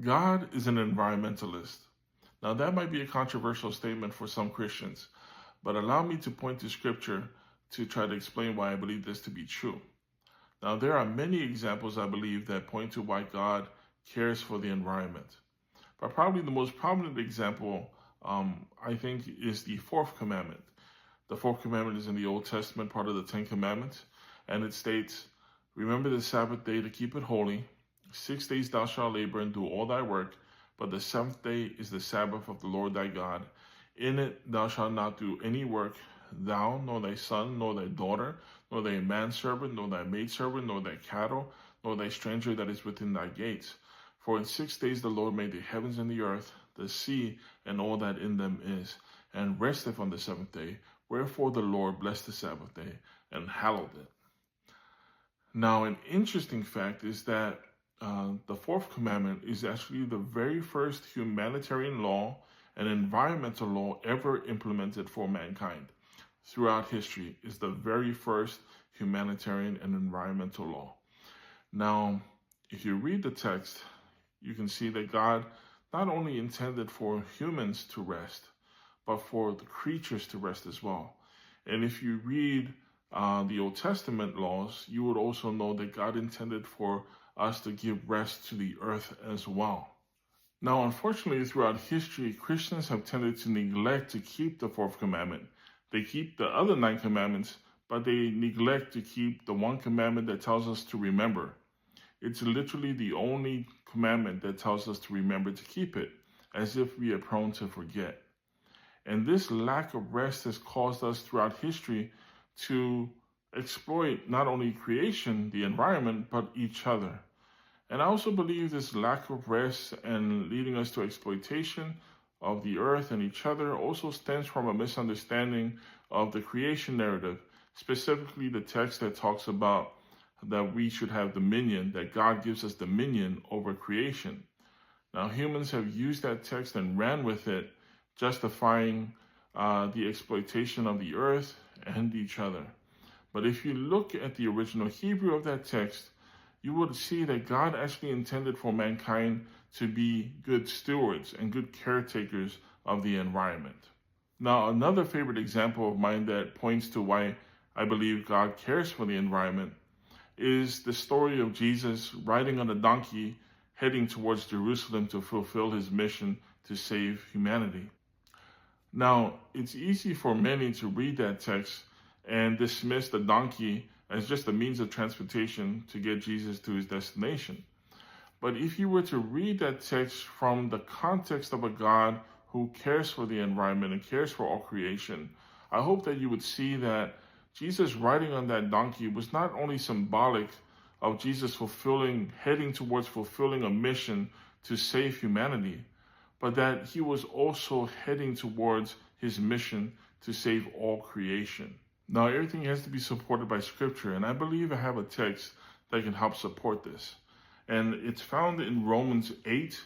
God is an environmentalist. Now, that might be a controversial statement for some Christians, but allow me to point to scripture to try to explain why I believe this to be true. Now, there are many examples, I believe, that point to why God cares for the environment. But probably the most prominent example, I think, is the fourth commandment. The fourth commandment is in the Old Testament, part of the Ten Commandments, and it states, "Remember the Sabbath day to keep it holy. 6 days thou shalt labor and do all thy work, but the seventh day is the Sabbath of the Lord thy God. In it thou shalt not do any work, thou, nor thy son, nor thy daughter, nor thy manservant, nor thy maidservant, nor thy cattle, nor thy stranger that is within thy gates. For in 6 days the Lord made the heavens and the earth, the sea, and all that in them is, and resteth on the seventh day. Wherefore the Lord blessed the Sabbath day and hallowed it." Now, an interesting fact is that the fourth commandment is actually the very first humanitarian law and environmental law ever implemented for mankind. Throughout history is the very first humanitarian and environmental law. Now, if you read the text, you can see that God not only intended for humans to rest, but for the creatures to rest as well. And if you read the Old Testament laws, you would also know that God intended for us to give rest to the earth as well. Now, unfortunately, throughout history, Christians have tended to neglect to keep the fourth commandment. They keep the other 9 commandments, but they neglect to keep the one commandment that tells us to remember. It's literally the only commandment that tells us to remember to keep it, as if we are prone to forget. And this lack of rest has caused us throughout history to exploit not only creation, the environment, but each other. And I also believe this lack of rest and leading us to exploitation of the earth and each other also stems from a misunderstanding of the creation narrative, specifically the text that talks about that we should have dominion, that God gives us dominion over creation. Now, humans have used that text and ran with it, justifying the exploitation of the earth and each other. But if you look at the original Hebrew of that text, you would see that God actually intended for mankind to be good stewards and good caretakers of the environment. Now, another favorite example of mine that points to why I believe God cares for the environment is the story of Jesus riding on a donkey heading towards Jerusalem to fulfill his mission to save humanity. Now, it's easy for many to read that text and dismiss the donkey as just a means of transportation to get Jesus to his destination. But if you were to read that text from the context of a God who cares for the environment and cares for all creation, I hope that you would see that Jesus riding on that donkey was not only symbolic of Jesus heading towards fulfilling a mission to save humanity, but that he was also heading towards his mission to save all creation. Now, everything has to be supported by scripture, and I believe I have a text that can help support this. And it's found in Romans 8,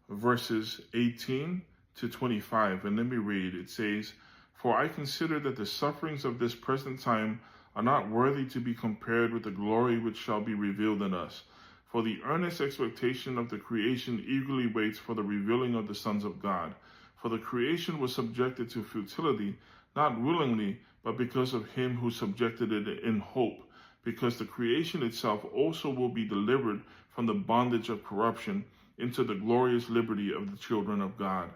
verses 18 to 25. And let me read. It says, "For I consider that the sufferings of this present time are not worthy to be compared with the glory which shall be revealed in us. For the earnest expectation of the creation eagerly waits for the revealing of the sons of God. For the creation was subjected to futility, not willingly, but because of him who subjected it in hope, because the creation itself also will be delivered from the bondage of corruption into the glorious liberty of the children of God.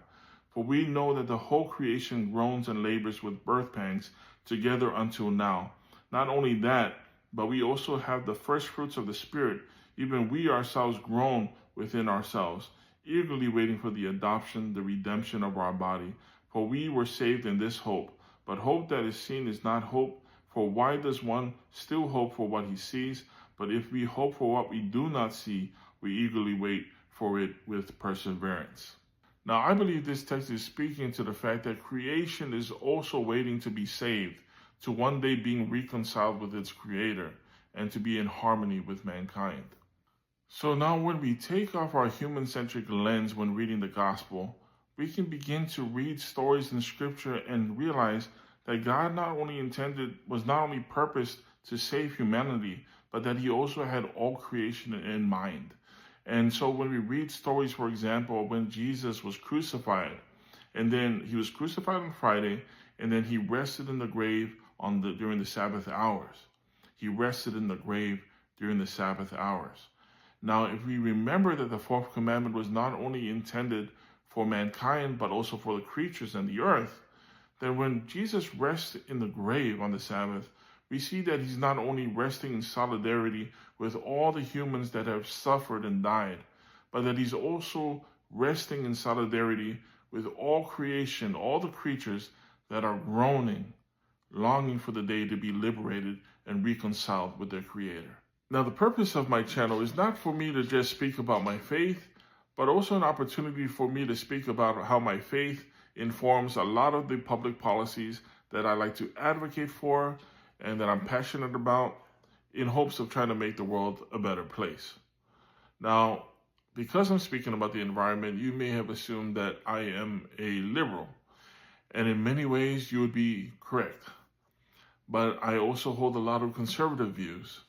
For we know that the whole creation groans and labors with birth pangs together until now. Not only that, but we also have the first fruits of the Spirit, even we ourselves groan within ourselves, eagerly waiting for the adoption, the redemption of our body. For we were saved in this hope. But hope that is seen is not hope. For why does one still hope for what he sees? But if we hope for what we do not see, we eagerly wait for it with perseverance." Now, I believe this text is speaking to the fact that creation is also waiting to be saved, to one day being reconciled with its creator, and to be in harmony with mankind. So now when we take off our human-centric lens when reading the gospel, we can begin to read stories in scripture and realize that God was not only purposed to save humanity, but that he also had all creation in mind. And so when we read stories, for example, when Jesus was crucified, and then he was crucified on Friday, and then he rested in the grave during the Sabbath hours. He rested in the grave during the Sabbath hours. Now, if we remember that the fourth commandment was not only intended for mankind, but also for the creatures and the earth, then when Jesus rests in the grave on the Sabbath, we see that he's not only resting in solidarity with all the humans that have suffered and died, but that he's also resting in solidarity with all creation, all the creatures that are groaning, longing for the day to be liberated and reconciled with their Creator. Now, the purpose of my channel is not for me to just speak about my faith, but also an opportunity for me to speak about how my faith informs a lot of the public policies that I like to advocate for and that I'm passionate about, in hopes of trying to make the world a better place. Now, because I'm speaking about the environment, you may have assumed that I am a liberal, and in many ways you would be correct. But I also hold a lot of conservative views,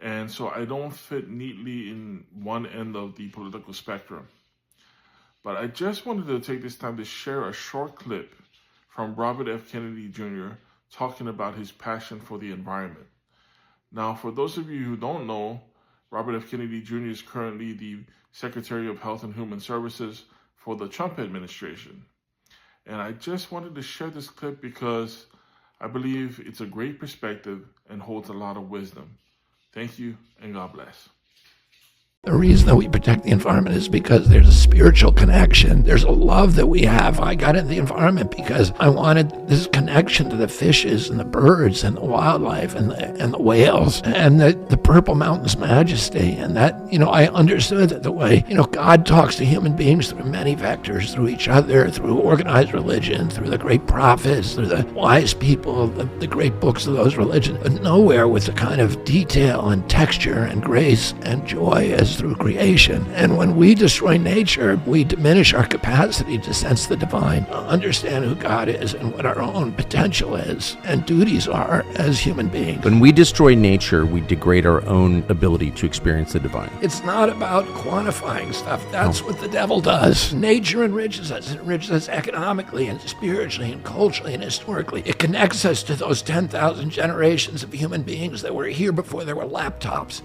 and so I don't fit neatly in one end of the political spectrum. But I just wanted to take this time to share a short clip from Robert F. Kennedy Jr. talking about his passion for the environment. Now, for those of you who don't know, Robert F. Kennedy Jr. is currently the Secretary of Health and Human Services for the Trump administration. And I just wanted to share this clip because I believe it's a great perspective and holds a lot of wisdom. Thank you, and God bless. The reason that we protect the environment is because there's a spiritual connection. There's a love that we have. I got into the environment because I wanted this connection to the fishes and the birds and the wildlife and the whales and the Purple Mountain's majesty. And that, I understood that the way, God talks to human beings through many vectors, through each other, through organized religion, through the great prophets, through the wise people, the great books of those religions, but nowhere with the kind of detail and texture and grace and joy as through creation. And when we destroy nature, we diminish our capacity to sense the divine, understand who God is and what our own potential is and duties are as human beings. When we destroy nature, we degrade our own ability to experience the divine. It's not about quantifying stuff. That's what the devil does. Nature enriches us. It enriches us economically and spiritually and culturally and historically. It connects us to those 10,000 generations of human beings that were here before there were laptops.